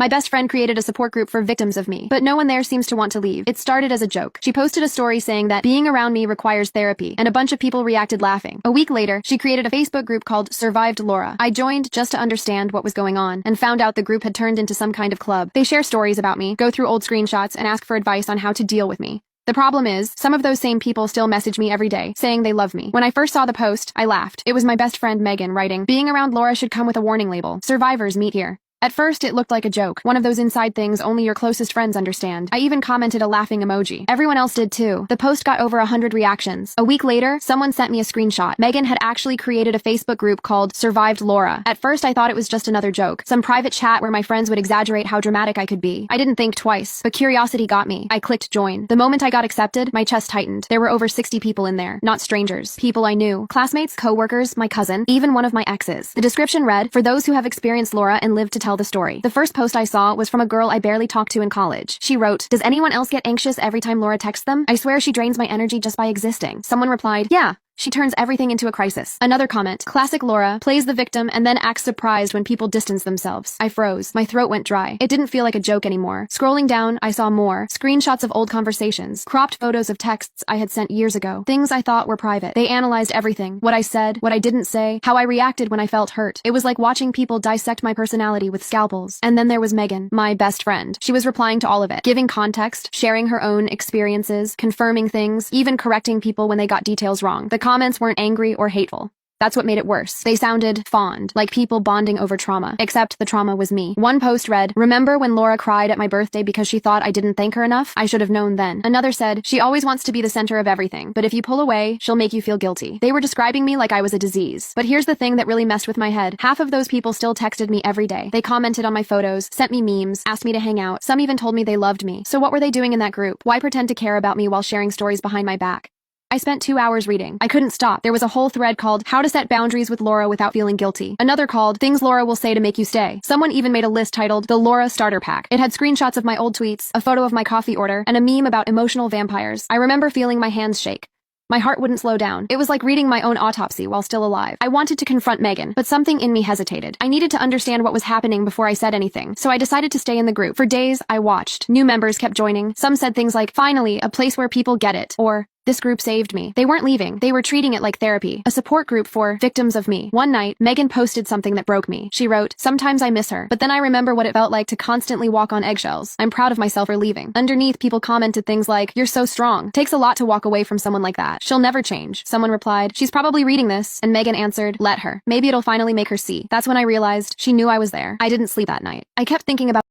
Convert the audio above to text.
My best friend created a support group for victims of me, but no one there seems to want to leave. It started as a joke. She posted a story saying that being around me requires therapy, and a bunch of people reacted laughing. A week later, she created a Facebook group called Survived Laura. I joined just to understand what was going on, and found out the group had turned into some kind of club. They share stories about me, go through old screenshots, and ask for advice on how to deal with me. The problem is, some of those same people still message me every day, saying they love me. When I first saw the post, I laughed. It was my best friend Megan writing, "Being around Laura should come with a warning label. Survivors meet here." At first, it looked like a joke, one of those inside things only your closest friends understand. I even commented a laughing emoji. Everyone else did too. The post got over 100 reactions. A week later, someone sent me a screenshot. Megan had actually created a Facebook group called Survived Laura. At first, I thought it was just another joke, some private chat where my friends would exaggerate how dramatic I could be. I didn't think twice, but curiosity got me. I clicked join. The moment I got accepted, my chest tightened. There were over 60 people in there, not strangers. People I knew. Classmates, co-workers, my cousin, even one of my exes. The description read, "For those who have experienced Laura and lived to tell the story." The first post I saw was from a girl I barely talked to in college. She wrote, "Does anyone else get anxious every time Laura texts them? I swear she drains my energy just by existing." Someone replied, "Yeah. She turns everything into a crisis." Another comment, "Classic Laura, plays the victim and then acts surprised when people distance themselves." I froze. My throat went dry. It didn't feel like a joke anymore. Scrolling down, I saw more. Screenshots of old conversations. Cropped photos of texts I had sent years ago. Things I thought were private. They analyzed everything. What I said, what I didn't say, how I reacted when I felt hurt. It was like watching people dissect my personality with scalpels. And then there was Megan, my best friend. She was replying to all of it, giving context, sharing her own experiences, confirming things, even correcting people when they got details wrong. The comments weren't angry or hateful. That's what made it worse. They sounded fond, like people bonding over trauma, except the trauma was me. One post read, "Remember when Laura cried at my birthday because she thought I didn't thank her enough? I should have known then." Another said, "She always wants to be the center of everything, but if you pull away, she'll make you feel guilty." They were describing me like I was a disease. But here's the thing that really messed with my head. Half of those people still texted me every day. They commented on my photos, sent me memes, asked me to hang out. Some even told me they loved me. So what were they doing in that group? Why pretend to care about me while sharing stories behind my back? I spent 2 hours reading. I couldn't stop. There was a whole thread called "How to Set Boundaries with Laura Without Feeling Guilty." Another called "Things Laura Will Say to Make You Stay." Someone even made a list titled "The Laura Starter Pack." It had screenshots of my old tweets, a photo of my coffee order, and a meme about emotional vampires. I remember feeling my hands shake. My heart wouldn't slow down. It was like reading my own autopsy while still alive. I wanted to confront Megan, but something in me hesitated. I needed to understand what was happening before I said anything, so I decided to stay in the group. For days, I watched. New members kept joining. Some said things like, "Finally, a place where people get it," or "This group saved me." They weren't leaving. They were treating it like therapy, a support group for victims of me. One night, Megan posted something that broke me. She wrote, "Sometimes I miss her, but then I remember what it felt like to constantly walk on eggshells. I'm proud of myself for leaving." Underneath, people commented things like, "You're so strong. Takes a lot to walk away from someone like that. She'll never change." Someone replied, "She's probably reading this." And Megan answered, "Let her. Maybe it'll finally make her see." That's when I realized she knew I was there. I didn't sleep that night. I kept thinking about